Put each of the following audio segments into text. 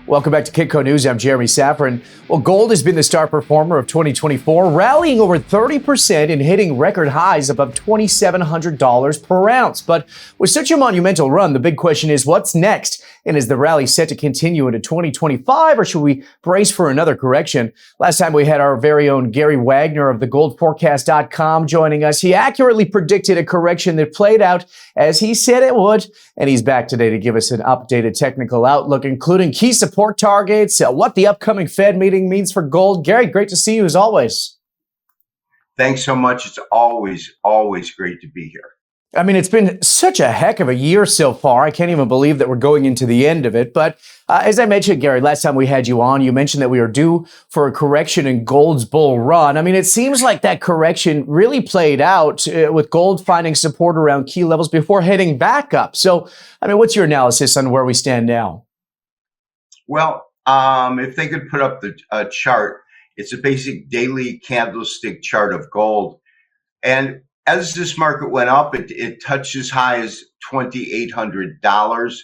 Welcome back to Kitco News. I'm Jeremy Safran. Well, gold has been the star performer of 2024, rallying over 30% and hitting record highs above $2,700 per ounce. But with such a monumental run, the big question is what's next? And is the rally set to continue into 2025, or should we brace for another correction? Last time we had our very own Gary Wagner of thegoldforecast.com joining us. He accurately predicted a correction that played out as he said it would. And he's back today to give us an updated technical outlook, including key support targets, what the upcoming Fed meeting means for gold. Gary, great to see you as always. Thanks so much. It's always great to be here. I mean, it's been such a heck of a year so far. I can't even believe that we're going into the end of it. But as I mentioned, Gary, last time we had you on, you mentioned that we are due for a correction in gold's bull run. I mean, it seems like that correction really played out with gold finding support around key levels before heading back up. So, I mean, what's your analysis on where we stand now? Well, if they could put up the chart, it's a basic daily candlestick chart of gold. And as this market went up, it touched as high as $2,800.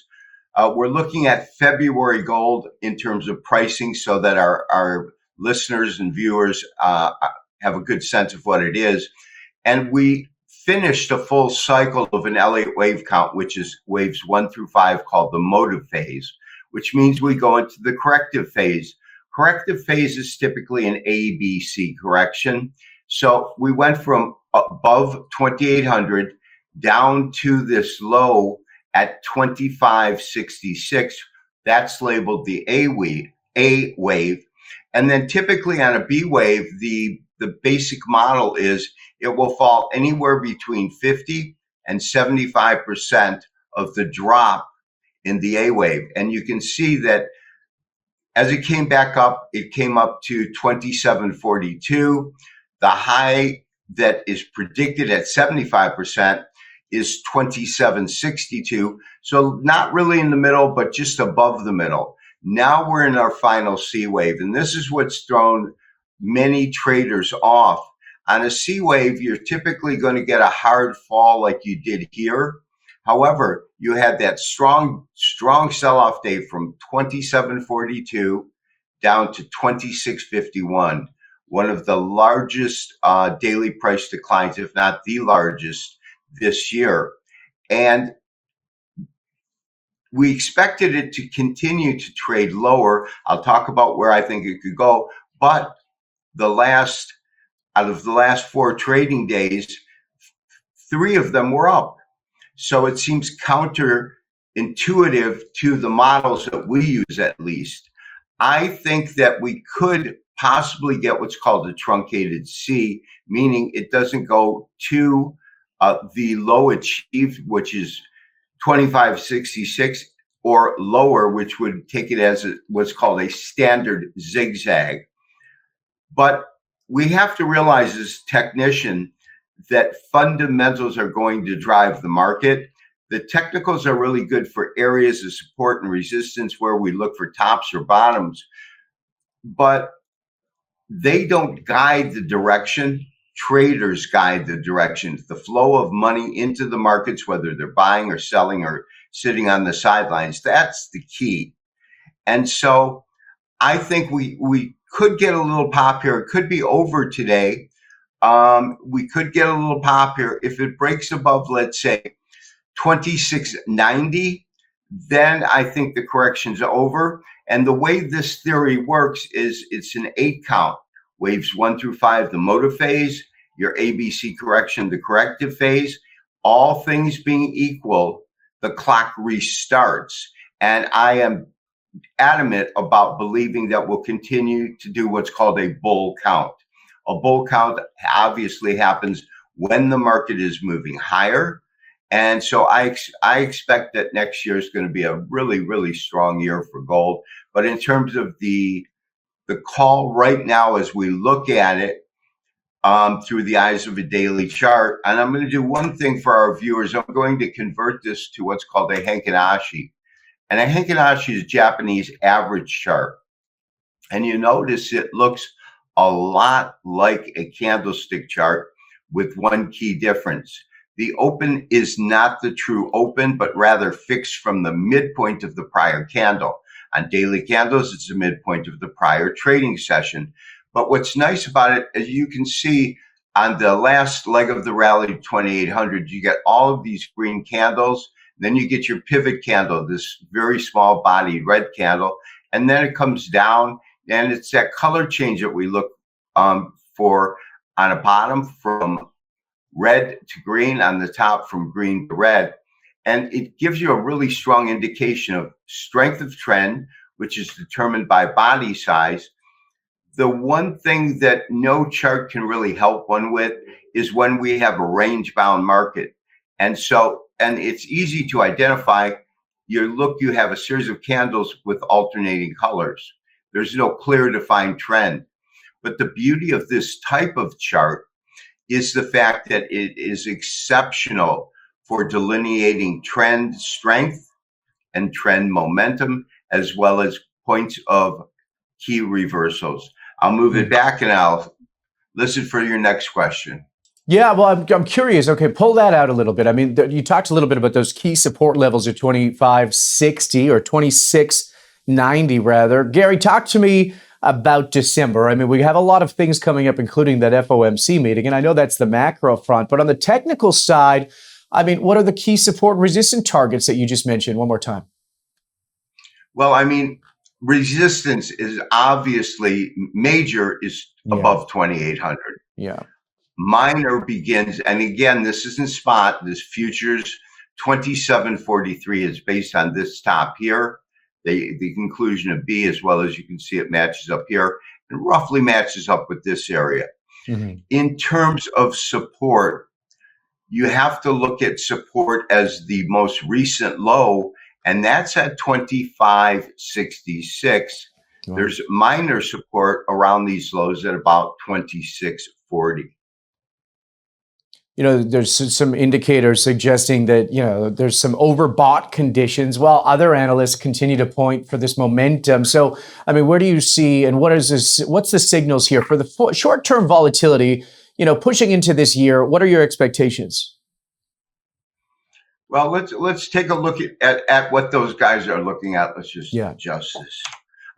We're looking at February gold in terms of pricing so that our listeners and viewers have a good sense of what it is. And we finished a full cycle of an Elliott Wave count, which is waves 1 through 5, called the motive phase, which means we go into the corrective phase. Corrective phase is typically an ABC correction. So we went from above 2,800 down to this low at 2,566. That's labeled the A wave. And then typically on a B wave, the basic model is it will fall anywhere between 50 and 75% of the drop in the A wave. And you can see that as it came back up, it came up to 2742. The high that is predicted at 75% is 2762. So not really in the middle, but just above the middle. Now we're in our final C wave. And this is what's thrown many traders off. On a C wave, you're typically going to get a hard fall like you did here. However, you had that strong sell-off day from 2742 down to 2651. One of the largest daily price declines, if not the largest, this year. And we expected it to continue to trade lower. I'll talk about where I think it could go. But out of the last 4 trading days, 3 of them were up. So it seems counterintuitive to the models that we use, at least. I think that we could possibly get what's called a truncated C, meaning it doesn't go to the low achieved, which is 2566, or lower, which would take it as what's called a standard zigzag. But we have to realize as technician that fundamentals are going to drive the market. The technicals are really good for areas of support and resistance where we look for tops or bottoms, but they don't guide the direction. Traders guide the direction, the flow of money into the markets, whether they're buying or selling or sitting on the sidelines. That's the key. And so I think we could get a little pop here. It could be over today. We could get a little pop here. If it breaks above, let's say, 2690, then I think the correction's over. And the way this theory works is it's an 8 count. Waves 1 through 5, the motive phase, your ABC correction, the corrective phase. All things being equal, the clock restarts. And I am adamant about believing that we'll continue to do what's called a bull count. A bull count obviously happens when the market is moving higher. And so I expect that next year is going to be a really, really strong year for gold. But in terms of the call right now, as we look at it through the eyes of a daily chart, and I'm going to do one thing for our viewers. I'm going to convert this to what's called a Henkinashi. And a Henkinashi is a Japanese average chart. And you notice it looks a lot like a candlestick chart with one key difference. The open is not the true open, but rather fixed from the midpoint of the prior candle. On daily candles, it's the midpoint of the prior trading session. But what's nice about it, as you can see on the last leg of the rally, 2800, you get all of these green candles. Then you get your pivot candle, this very small bodied red candle. And then it comes down, and it's that color change that we look for on a bottom, from red to green, on the top from green to red. And it gives you a really strong indication of strength of trend, which is determined by body size. The one thing that no chart can really help one with is when we have a range bound market. And it's easy to identify. You have a series of candles with alternating colors. There's no clear defined trend. But the beauty of this type of chart is the fact that it is exceptional for delineating trend strength and trend momentum, as well as points of key reversals. I'll move it back and I'll listen for your next question. Yeah, well, I'm curious. Okay, pull that out a little bit. I mean, you talked a little bit about those key support levels at 2560 or 2690 rather. Gary, talk to me about December. I mean, we have a lot of things coming up, including that FOMC meeting, and I know that's the macro front. But on the technical side, I mean, what are the key support and resistance targets that you just mentioned? One more time. Well, I mean, resistance is obviously major is above 2800. Yeah. Minor begins, and again, this isn't spot, this futures 2743 is based on this top here. The conclusion of B, as well as you can see, it matches up here and roughly matches up with this area. Mm-hmm. In terms of support, you have to look at support as the most recent low, and that's at 2566. Wow. There's minor support around these lows at about 2640. You know, there's some indicators suggesting that, you know, there's some overbought conditions, while other analysts continue to point for this momentum. So, I mean, where do you see, and what's the signals here for the short-term volatility, you know, pushing into this year? What are your expectations? Well, let's take a look at what those guys are looking at. Let's just adjust this.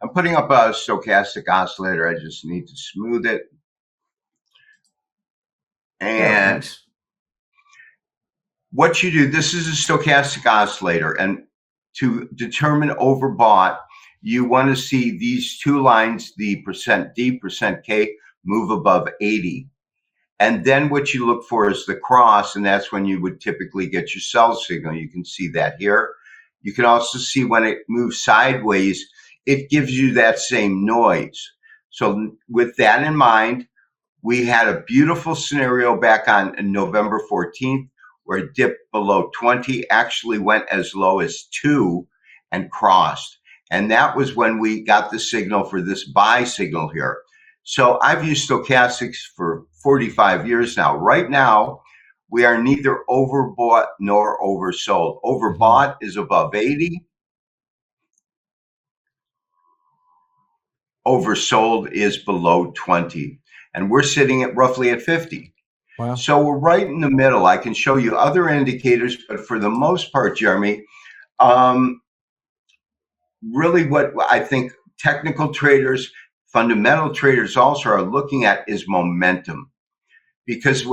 I'm putting up a stochastic oscillator. I just need to smooth it. And what you do, this is a stochastic oscillator, and to determine overbought, you want to see these two lines, the %D, %K, move above 80. And then what you look for is the cross, and that's when you would typically get your sell signal. You can see that here. You can also see when it moves sideways, it gives you that same noise. So with that in mind, we had a beautiful scenario back on November 14th where it dipped below 20, actually went as low as 2 and crossed. And that was when we got the signal for this buy signal here. So I've used stochastics for 45 years now. Right now, we are neither overbought nor oversold. Overbought is above 80. Oversold is below 20. And we're sitting at roughly at 50. Wow. So we're right in the middle. I can show you other indicators, but for the most part, Jeremy, really what I think technical traders, fundamental traders also are looking at is momentum. Because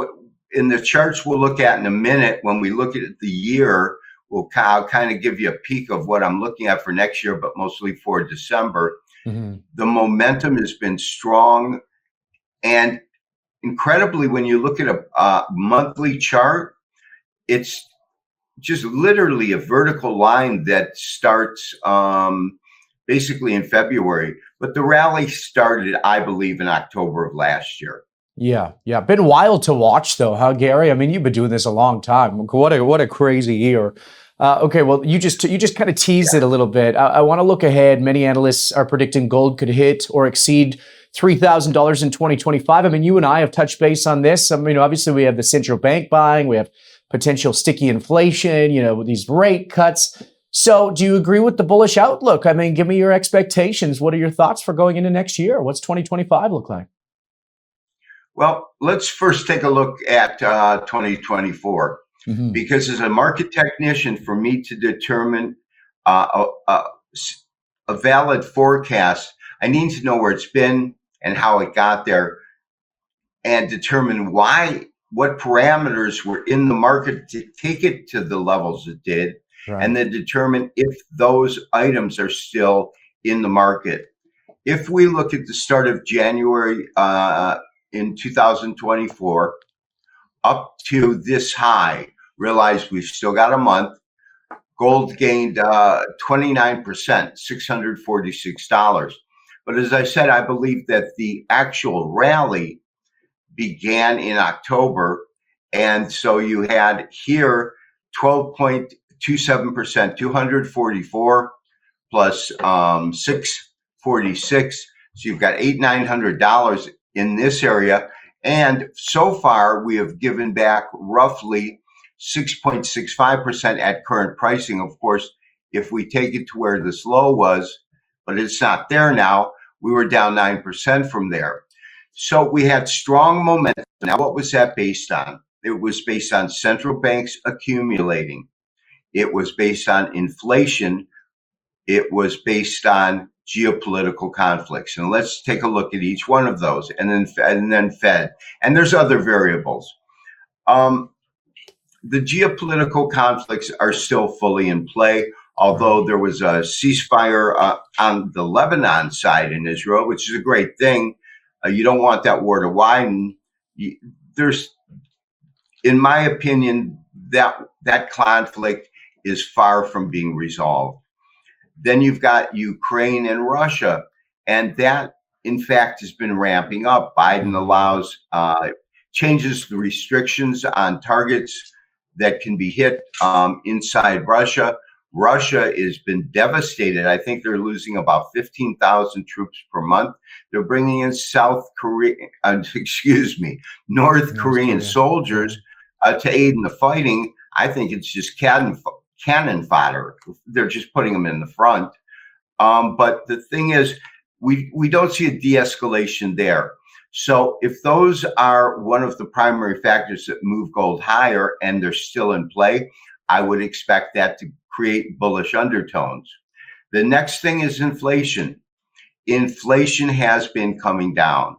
in the charts we'll look at in a minute, when we look at the year, I'll kind of give you a peek of what I'm looking at for next year, but mostly for December. Mm-hmm. The momentum has been strong. And incredibly, when you look at a monthly chart, it's just literally a vertical line that starts basically in February. But the rally started, I believe, in October of last year. Yeah. Been wild to watch, though, huh, Gary? I mean, you've been doing this a long time. What a crazy year. Okay, well, you just kind of teased it a little bit. I want to look ahead. Many analysts are predicting gold could hit or exceed $3,000 in 2025. I mean, you and I have touched base on this. I mean, obviously, we have the central bank buying. We have potential sticky inflation, you know, with these rate cuts. So do you agree with the bullish outlook? I mean, give me your expectations. What are your thoughts for going into next year? What's 2025 look like? Well, let's first take a look at 2024. Mm-hmm. Because as a market technician, for me to determine a a valid forecast, I need to know where it's been and how it got there, and determine what parameters were in the market to take it to the levels it did, Right. and then determine if those items are still in the market. If we look at the start of January in 2024 up to this high, realize we've still got a month, gold gained 29%, $646. But as I said, I believe that the actual rally began in October. And so you had here 12.27%, 244 plus 646. So you've got $900 in this area. And so far, we have given back roughly 6.65% at current pricing. Of course, if we take it to where this low was, but it's not there now, we were down 9% from there. So we had strong momentum. Now, what was that based on? It was based on central banks accumulating. It was based on inflation. It was based on geopolitical conflicts. And let's take a look at each one of those, and then Fed. And there's other variables. The geopolitical conflicts are still fully in play, although there was a ceasefire on the Lebanon side in Israel, which is a great thing. You don't want that war to widen. There's, in my opinion, that conflict is far from being resolved. Then you've got Ukraine and Russia, and that, in fact, has been ramping up. Biden allows changes the restrictions on targets that can be hit inside Russia. Russia has been devastated. I think they're losing about 15,000 troops per month. They're bringing in North Korean soldiers to aid in the fighting. I think it's just cannon fodder. They're just putting them in the front. But the thing is, we don't see a de-escalation there. So if those are one of the primary factors that move gold higher and they're still in play, I would expect that to create bullish undertones. The next thing is inflation. Inflation has been coming down.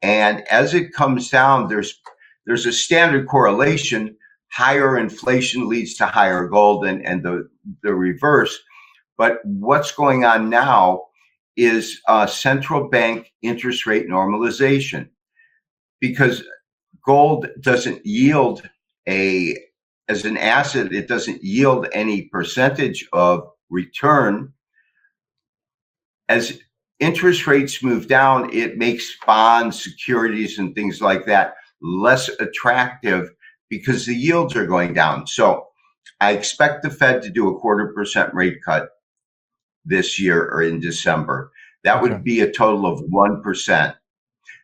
And as it comes down, there's a standard correlation. Higher inflation leads to higher gold, and the reverse. But what's going on now is central bank interest rate normalization, because gold doesn't yield as an asset, it doesn't yield any percentage of return. As interest rates move down, it makes bonds, securities, and things like that less attractive because the yields are going down. So I expect the Fed to do a 0.25% rate cut this year or in December. That would be a total of 1%.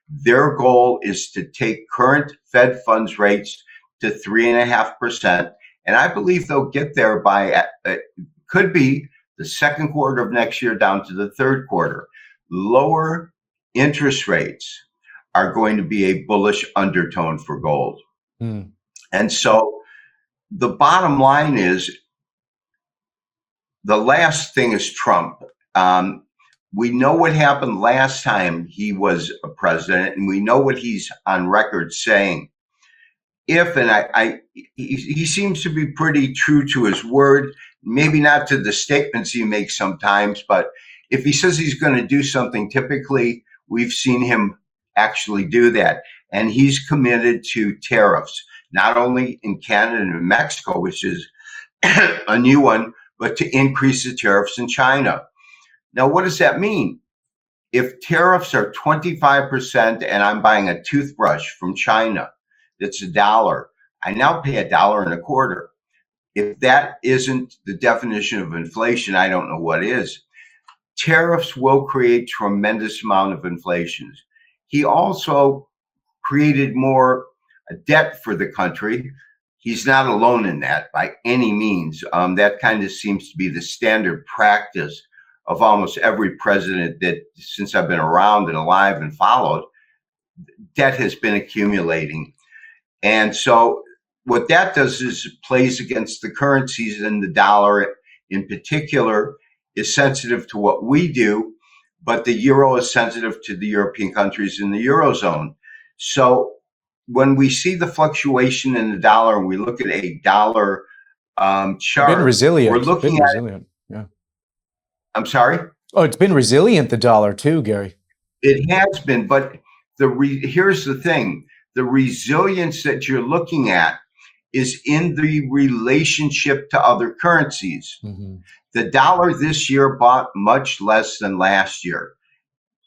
Their goal is to take current Fed funds rates to 3.5%. And I believe they'll get there by, could be the second quarter of next year down to the third quarter. Lower interest rates are going to be a bullish undertone for gold. And so the bottom line is, the last thing is Trump. We know what happened last time he was a president, and we know what he's on record saying. He seems to be pretty true to his word, maybe not to the statements he makes sometimes, but if he says he's going to do something, typically we've seen him actually do that. And he's committed to tariffs, not only in Canada and Mexico, which is a new one, but to increase the tariffs in China. Now, what does that mean? If tariffs are 25% and I'm buying a toothbrush from China that's $1, I now pay $1.25. If that isn't the definition of inflation, I don't know what is. Tariffs will create tremendous amount of inflation. He also created more debt for the country. He's not alone in that by any means. That kind of seems to be the standard practice of almost every president that, since I've been around and alive and followed, debt has been accumulating. And so what that does is plays against the currencies and the dollar in particular. is sensitive to what we do, but the euro is sensitive to the European countries in the Eurozone. So when we see the fluctuation in the dollar and we look at a dollar chart, been resilient. we're looking been at resilient. Yeah. I'm sorry? Oh, it's been resilient, the dollar too, Gary. It has been, but here's the thing. The resilience that you're looking at is in the relationship to other currencies. Mm-hmm. The dollar this year bought much less than last year,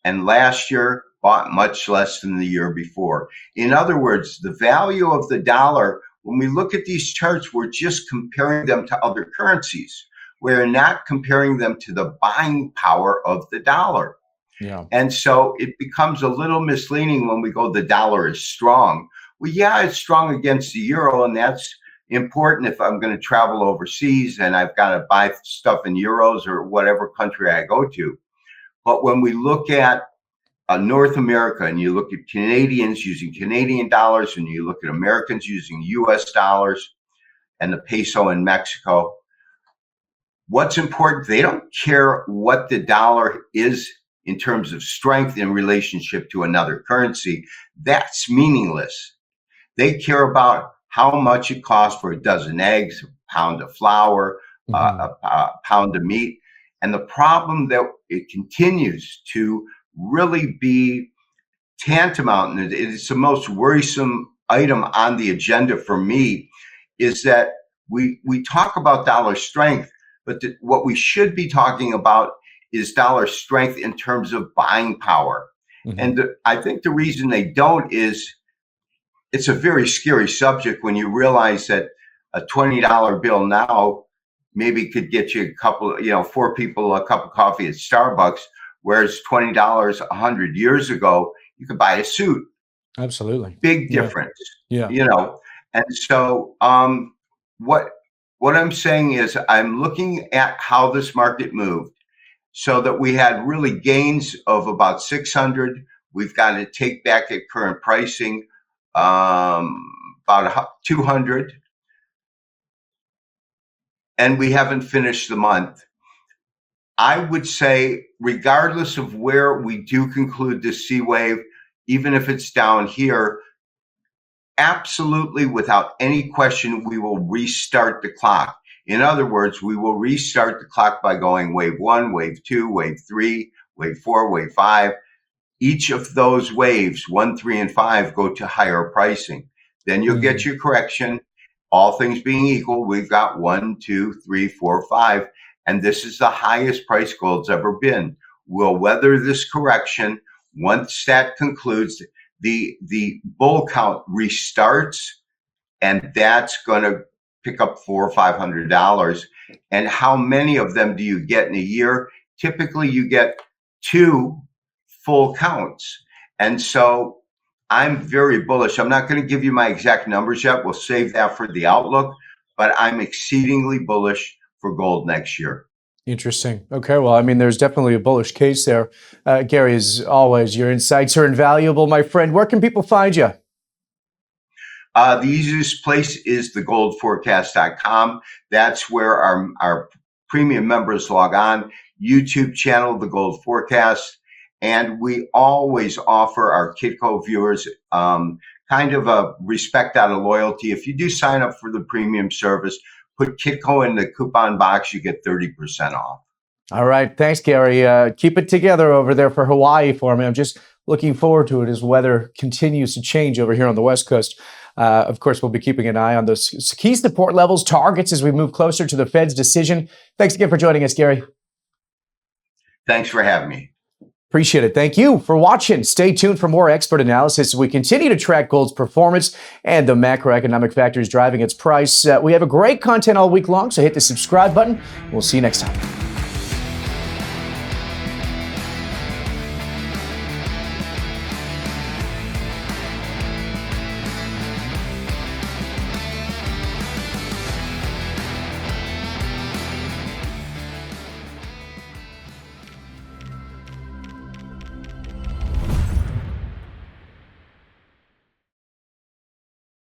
and last year bought much less than the year before. In other words, the value of the dollar, when we look at these charts, we're just comparing them to other currencies. We're not comparing them to the buying power of the dollar. Yeah. And so it becomes a little misleading when we go, the dollar is strong. Well, yeah, it's strong against the euro, and that's important if I'm going to travel overseas and I've got to buy stuff in euros or whatever country I go to. But when we look at North America and you look at Canadians using Canadian dollars and you look at Americans using US dollars and the peso in Mexico, what's important, they don't care what the dollar is in terms of strength in relationship to another currency. That's meaningless. They care about how much it costs for a dozen eggs, a pound of flour, a pound of meat. And the problem that it continues to really be tantamount, and it's the most worrisome item on the agenda for me, is that we talk about dollar strength, but what we should be talking about is dollar strength in terms of buying power. Mm-hmm. And I think the reason they don't is it's a very scary subject when you realize that a $20 bill now maybe could get you a couple, 4 people a cup of coffee at Starbucks, whereas $20 100 years ago, you could buy a suit. Absolutely. Big difference. Yeah. And so what I'm saying is I'm looking at how this market moved, so that we had really gains of about 600. We've got to take back at current pricing about 200. And we haven't finished the month. I would say, regardless of where we do conclude this C wave, even if it's down here, absolutely without any question, we will restart the clock. In other words, we will restart the clock by going wave 1, wave 2, wave 3, wave 4, wave 5. Each of those waves, 1, 3, and 5, go to higher pricing. Then you'll get your correction. All things being equal, we've got 1, 2, 3, 4, 5, and this is the highest price gold's ever been. We'll weather this correction. Once that concludes, the bull count restarts, and that's going to pick up $400 or $500. And how many of them do you get in a year? Typically, you get 2 full counts. And so I'm very bullish. I'm not going to give you my exact numbers yet. We'll save that for the outlook, but I'm exceedingly bullish for gold next year. Interesting. Okay. Well, I mean, there's definitely a bullish case there. Gary, as always, your insights are invaluable, my friend. Where can people find you? The easiest place is thegoldforecast.com. That's where our premium members log on. YouTube channel, The Gold Forecast. And we always offer our Kitco viewers kind of a respect out of loyalty. If you do sign up for the premium service, put Kitco in the coupon box, you get 30% off. All right. Thanks, Gary. Keep it together over there for Hawaii for me. I'm just looking forward to it as weather continues to change over here on the West Coast. Of course, we'll be keeping an eye on those key support levels, targets as we move closer to the Fed's decision. Thanks again for joining us, Gary. Thanks for having me. Appreciate it. Thank you for watching. Stay tuned for more expert analysis as we continue to track gold's performance and the macroeconomic factors driving its price. We have a great content all week long, so hit the subscribe button. We'll see you next time.